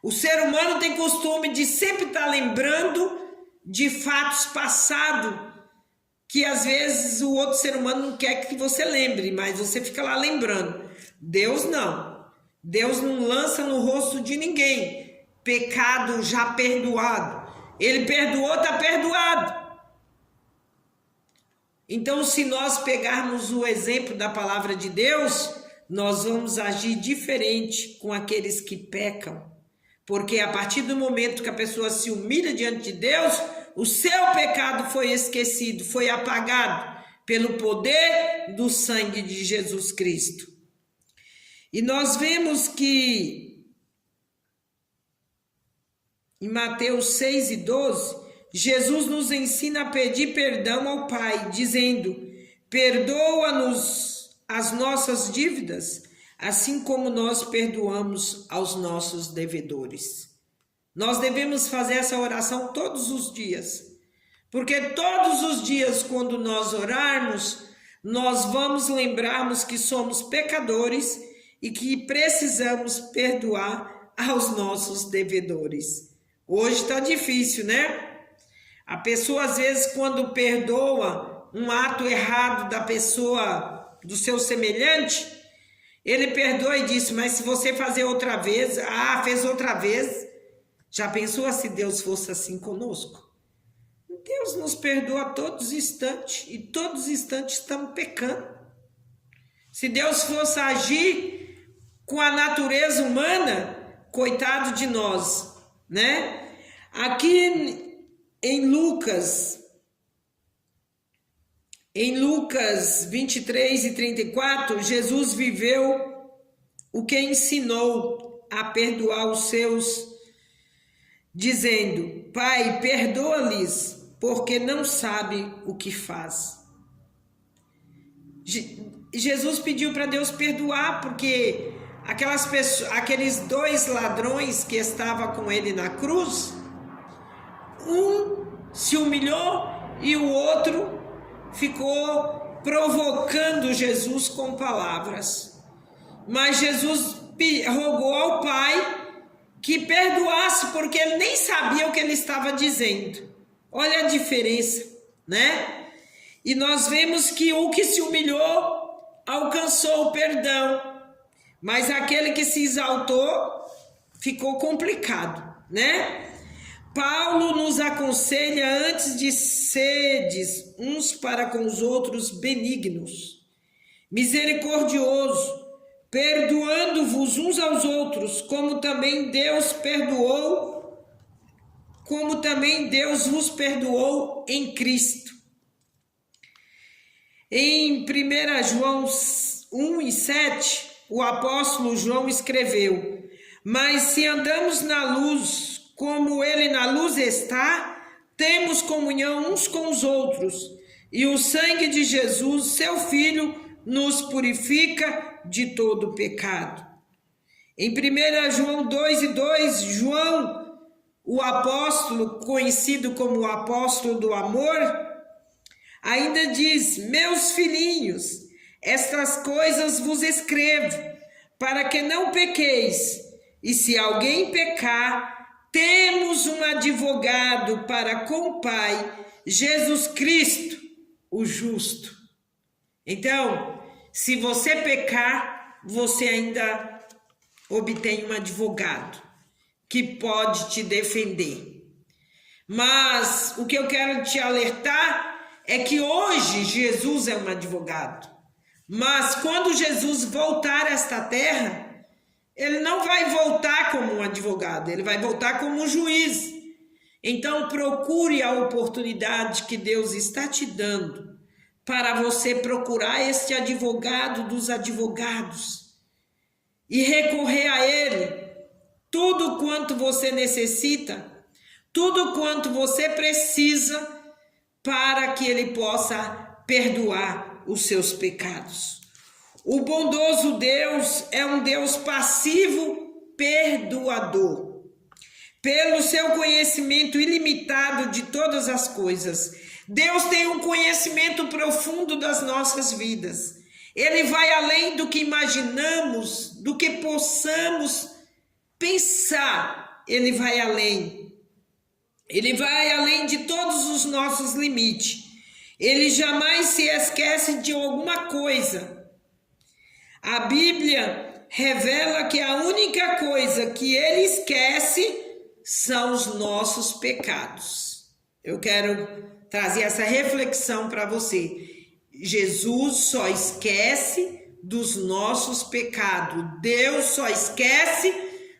O ser humano tem costume de sempre estar lembrando de fatos passados, que às vezes o outro ser humano não quer que você lembre, mas você fica lá lembrando. Deus não. Deus não lança no rosto de ninguém pecado já perdoado. Ele perdoou, está perdoado. Então, se nós pegarmos o exemplo da palavra de Deus, nós vamos agir diferente com aqueles que pecam. Porque a partir do momento que a pessoa se humilha diante de Deus, o seu pecado foi esquecido, foi apagado pelo poder do sangue de Jesus Cristo. E nós vemos que em Mateus 6 e 12, Jesus nos ensina a pedir perdão ao Pai, dizendo: perdoa-nos as nossas dívidas, assim como nós perdoamos aos nossos devedores. Nós devemos fazer essa oração todos os dias, porque todos os dias, quando nós orarmos, nós vamos lembrarmos que somos pecadores e que precisamos perdoar aos nossos devedores. Hoje está difícil, né? A pessoa, às vezes, quando perdoa um ato errado da pessoa, do seu semelhante, ele perdoa e diz: mas se você fazer outra vez, fez outra vez. Já pensou se Deus fosse assim conosco? Deus nos perdoa a todos os instantes, e todos os instantes estamos pecando. Se Deus fosse agir com a natureza humana, coitado de nós, né? Aqui em Lucas 23:34, Jesus viveu o que ensinou a perdoar os seus, dizendo: Pai, perdoa-lhes, porque não sabe o que faz. Jesus pediu para Deus perdoar, porque aqueles 2 ladrões que estavam com ele na cruz, um se humilhou e o outro ficou provocando Jesus com palavras. Mas Jesus rogou ao Pai que perdoasse, porque ele nem sabia o que ele estava dizendo. Olha a diferença, né? E nós vemos que o que se humilhou alcançou o perdão, mas aquele que se exaltou ficou complicado, né? Paulo nos aconselha antes de sedes uns para com os outros benignos, misericordioso, perdoando-vos uns aos outros, como também Deus vos perdoou em Cristo. Em 1 João 1:7, o apóstolo João escreveu: mas se andamos na luz, como ele na luz está, temos comunhão uns com os outros, e o sangue de Jesus, seu Filho, nos purifica de todo pecado. Em 1 João 2:2, João, o apóstolo, conhecido como o apóstolo do amor, ainda diz: meus filhinhos, estas coisas vos escrevo, para que não pequeis, e se alguém pecar, temos um advogado para com o Pai, Jesus Cristo, o justo. Então, se você pecar, você ainda obtém um advogado que pode te defender. Mas o que eu quero te alertar é que hoje Jesus é um advogado. Mas quando Jesus voltar a esta terra, ele não vai voltar como um advogado, ele vai voltar como um juiz. Então procure a oportunidade que Deus está te dando para você procurar este advogado dos advogados e recorrer a ele tudo quanto você necessita, tudo quanto você precisa para que ele possa perdoar os seus pecados. O bondoso Deus é um Deus passivo, perdoador. Pelo seu conhecimento ilimitado de todas as coisas, Deus tem um conhecimento profundo das nossas vidas. Ele vai além do que imaginamos, do que possamos pensar. Ele vai além. Ele vai além de todos os nossos limites. Ele jamais se esquece de alguma coisa. A Bíblia revela que a única coisa que ele esquece são os nossos pecados. Eu quero trazer essa reflexão para você. Jesus só esquece dos nossos pecados. Deus só esquece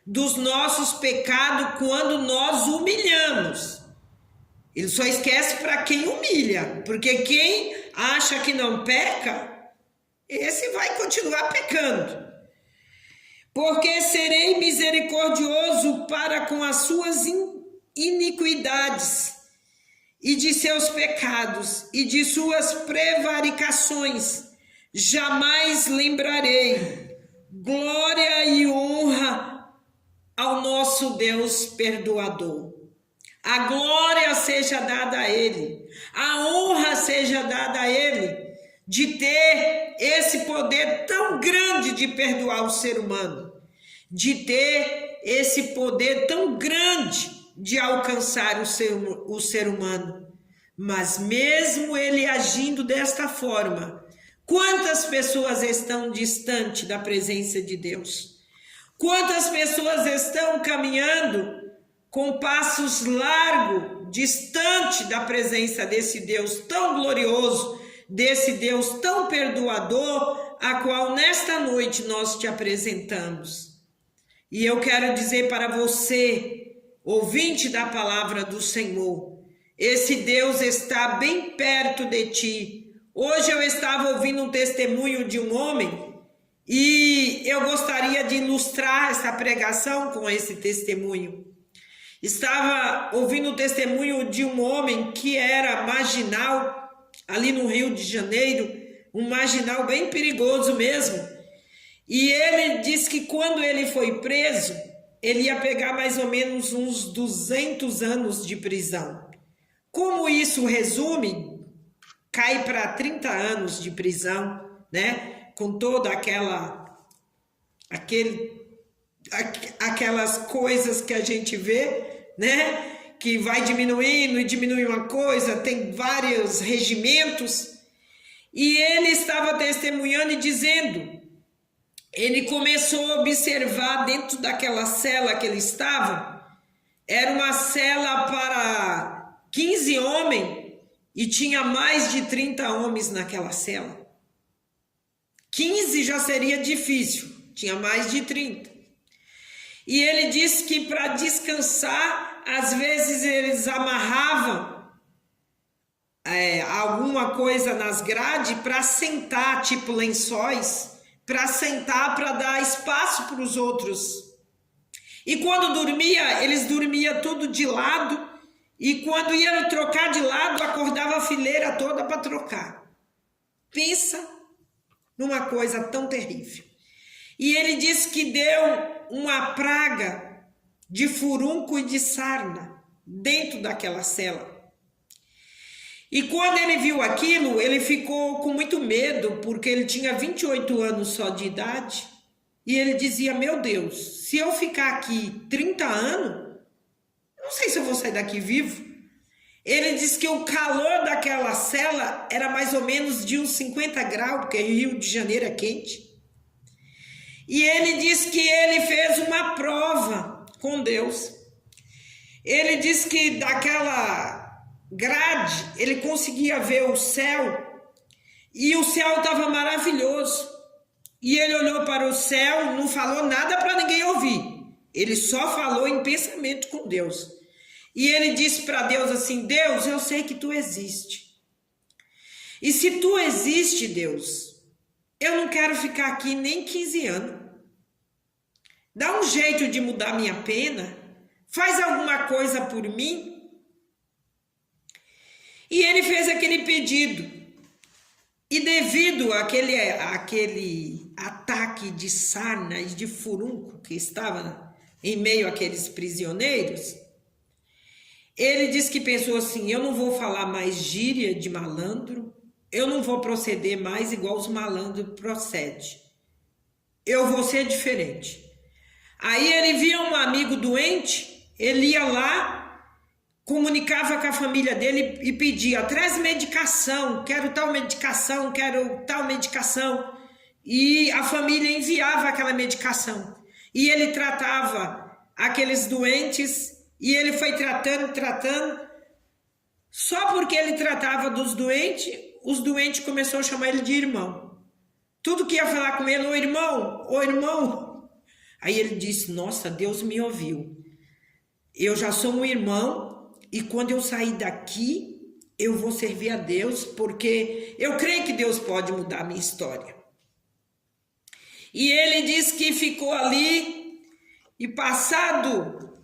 dos nossos pecados quando nós humilhamos. Ele só esquece para quem humilha, porque quem acha que não peca, esse vai continuar pecando. Porque serei misericordioso para com as suas iniquidades, e de seus pecados e de suas prevaricações jamais lembrarei. Glória e honra ao nosso Deus perdoador. A glória seja dada a Ele, a honra seja dada a Ele, de ter esse poder tão grande de perdoar o ser humano, de ter esse poder tão grande de alcançar o ser humano. Mas mesmo Ele agindo desta forma, quantas pessoas estão distante da presença de Deus? Quantas pessoas estão caminhando com passos largos, distante da presença desse Deus tão glorioso, desse Deus tão perdoador, a qual nesta noite nós te apresentamos. E eu quero dizer para você, ouvinte da palavra do Senhor, esse Deus está bem perto de ti. Hoje eu estava ouvindo um testemunho de um homem e eu gostaria de ilustrar essa pregação com esse testemunho. Estava ouvindo o testemunho de um homem que era marginal, ali no Rio de Janeiro, um marginal bem perigoso mesmo. E ele disse que quando ele foi preso, ele ia pegar mais ou menos uns 200 anos de prisão. Como isso resume, cai para 30 anos de prisão, né? Com toda aquelas coisas que a gente vê, né? Que vai diminuindo e diminui uma coisa, tem vários regimentos. E ele estava testemunhando e dizendo, ele começou a observar dentro daquela cela que ele estava, era uma cela para 15 homens e tinha mais de 30 homens naquela cela. 15 já seria difícil, tinha mais de 30. E ele disse que para descansar, às vezes eles amarravam alguma coisa nas grades para sentar, tipo lençóis, para sentar, para dar espaço para os outros. E quando dormia, eles dormiam tudo de lado, e quando ia trocar de lado, acordava a fileira toda para trocar. Pensa numa coisa tão terrível. E ele disse que deu uma praga de furúnculo e de sarna dentro daquela cela. E quando ele viu aquilo, ele ficou com muito medo, porque ele tinha 28 anos só de idade, e ele dizia, meu Deus, se eu ficar aqui 30 anos, não sei se eu vou sair daqui vivo. Ele disse que o calor daquela cela era mais ou menos de uns 50 graus, porque Rio de Janeiro é quente. E ele disse que ele fez uma prova com Deus. Ele disse que daquela grade ele conseguia ver o céu, e o céu estava maravilhoso. E ele olhou para o céu, não falou nada para ninguém ouvir. Ele só falou em pensamento com Deus. E ele disse para Deus assim, Deus, eu sei que tu existe. E se tu existe, Deus, eu não quero ficar aqui nem 15 anos. Dá um jeito de mudar minha pena. Faz alguma coisa por mim. E ele fez aquele pedido. E devido àquele ataque de sarna e de furúnculo que estava em meio àqueles prisioneiros, ele disse que pensou assim, eu não vou falar mais gíria de malandro, eu não vou proceder mais igual os malandros procedem. Eu vou ser diferente. Aí ele via um amigo doente, ele ia lá, comunicava com a família dele e pedia, traz medicação, quero tal medicação, quero tal medicação. E a família enviava aquela medicação. E ele tratava aqueles doentes, e ele foi tratando. Só porque ele tratava dos doentes, os doentes começaram a chamar ele de irmão. Tudo que ia falar com ele, ô irmão. Aí ele disse, nossa, Deus me ouviu. Eu já sou um irmão, e quando eu sair daqui, eu vou servir a Deus, porque eu creio que Deus pode mudar a minha história. E ele disse que ficou ali, e passado,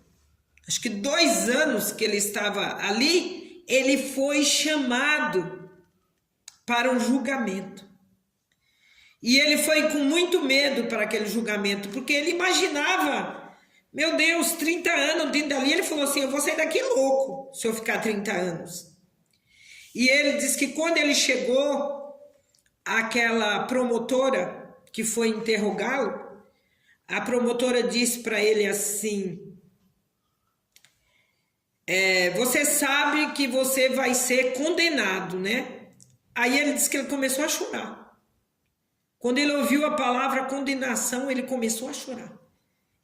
acho que 2 anos que ele estava ali, ele foi chamado para um julgamento. E ele foi com muito medo para aquele julgamento, porque ele imaginava, meu Deus, 30 anos dentro dali. Ele falou assim, eu vou sair daqui louco se eu ficar 30 anos. E ele disse que quando ele chegou, aquela promotora que foi interrogá-lo, a promotora disse para ele assim, você sabe que você vai ser condenado, né? Aí ele disse que ele começou a chorar. Quando ele ouviu a palavra condenação, ele começou a chorar.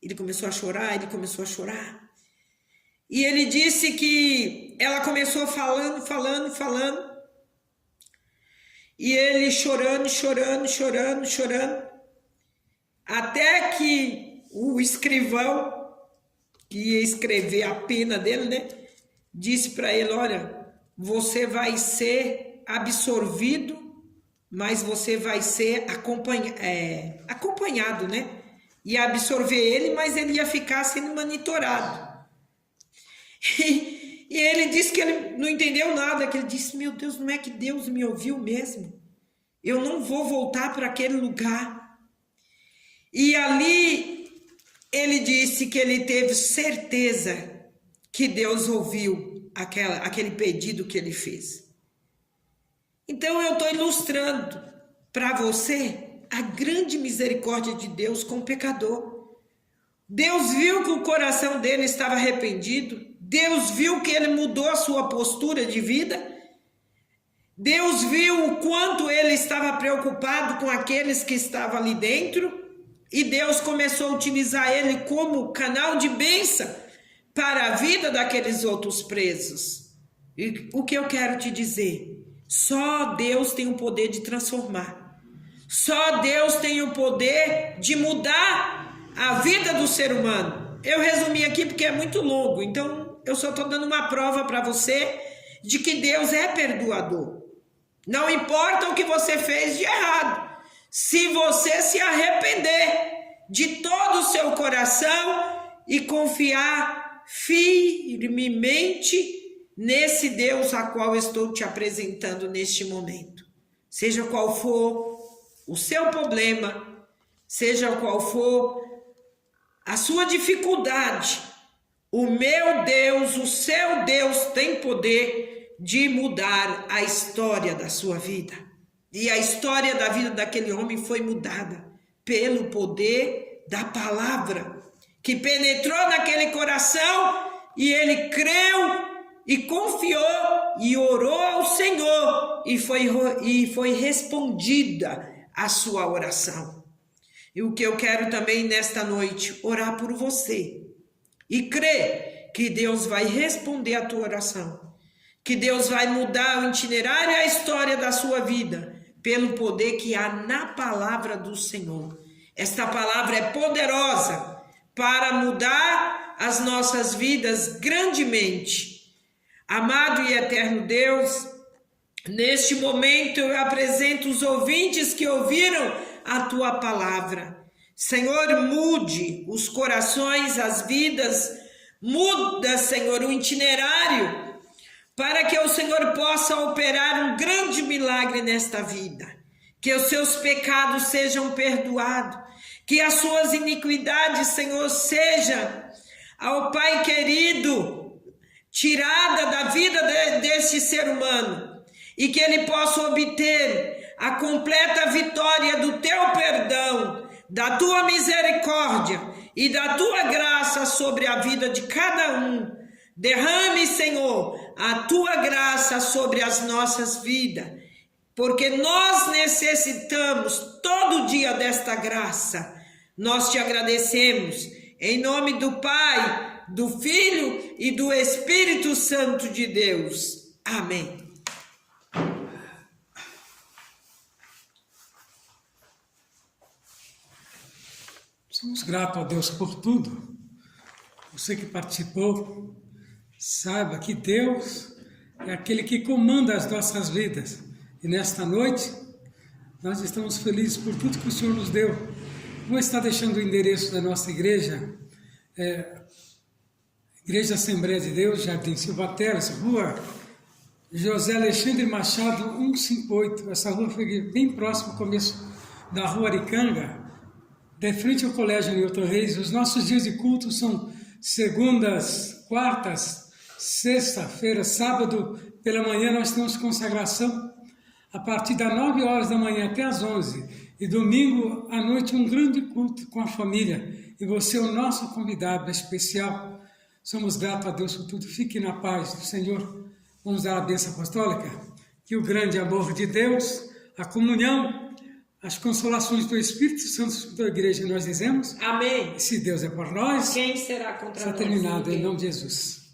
Ele começou a chorar, ele começou a chorar. E ele disse que ela começou falando. E ele chorando. Até que o escrivão, que ia escrever a pena dele, né? Disse para ele, olha, você vai ser absorvido, mas você vai ser acompanhado, né? Ia absorver ele, mas ele ia ficar sendo monitorado. E ele disse que ele não entendeu nada, que ele disse, meu Deus, não é que Deus me ouviu mesmo? Eu não vou voltar para aquele lugar. E ali ele disse que ele teve certeza que Deus ouviu aquele pedido que ele fez. Então eu estou ilustrando para você a grande misericórdia de Deus com o pecador. Deus viu que o coração dele estava arrependido. Deus viu que ele mudou a sua postura de vida. Deus viu o quanto ele estava preocupado com aqueles que estavam ali dentro. E Deus começou a utilizar ele como canal de bênção para a vida daqueles outros presos. E o que eu quero te dizer? Só Deus tem o poder de transformar. Só Deus tem o poder de mudar a vida do ser humano. Eu resumi aqui porque é muito longo, então eu só estou dando uma prova para você de que Deus é perdoador. Não importa o que você fez de errado, se você se arrepender de todo o seu coração e confiar firmemente nesse Deus a qual estou te apresentando neste momento. Seja qual for o seu problema, seja qual for a sua dificuldade, o meu Deus, o seu Deus tem poder de mudar a história da sua vida. E a história da vida daquele homem foi mudada pelo poder da palavra que penetrou naquele coração e ele creu e confiou e orou ao Senhor e foi respondida a sua oração. E o que eu quero também nesta noite, orar por você e crer que Deus vai responder a tua oração, que Deus vai mudar o itinerário e a história da sua vida pelo poder que há na palavra do Senhor. Esta palavra é poderosa para mudar as nossas vidas grandemente. Amado e eterno Deus, neste momento eu apresento os ouvintes que ouviram a tua palavra. Senhor, mude os corações, as vidas, muda, Senhor, o itinerário, para que o Senhor possa operar um grande milagre nesta vida, que os seus pecados sejam perdoados, que as suas iniquidades, Senhor, seja, ao Pai querido, tirada da vida deste ser humano, e que ele possa obter a completa vitória do teu perdão, da tua misericórdia e da tua graça sobre a vida de cada um. Derrame, Senhor, a tua graça sobre as nossas vidas, porque nós necessitamos todo dia desta graça. Nós te agradecemos, em nome do Pai, do Filho e do Espírito Santo de Deus. Amém. Somos gratos a Deus por tudo. Você que participou, saiba que Deus é aquele que comanda as nossas vidas. E nesta noite, nós estamos felizes por tudo que o Senhor nos deu. Vou estar deixando o endereço da nossa igreja, Igreja Assembleia de Deus, Jardim Silva Teles, Rua José Alexandre Machado, 158. Essa rua foi bem próximo ao começo da rua Aricanga, de frente ao Colégio Newton Reis. Os nossos dias de culto são segundas, quartas, sexta-feira, sábado pela manhã nós temos consagração a partir das 9 horas da manhã até as 11. E domingo à noite um grande culto com a família. E você é o nosso convidado especial. Somos gratos a Deus por tudo. Fique na paz do Senhor. Vamos dar a bênção apostólica. Que o grande amor de Deus, a comunhão, as consolações do Espírito Santo da igreja, nós dizemos. Amém. Se Deus é por nós, Quem será contra está nós? terminado Ninguém. em nome de Jesus.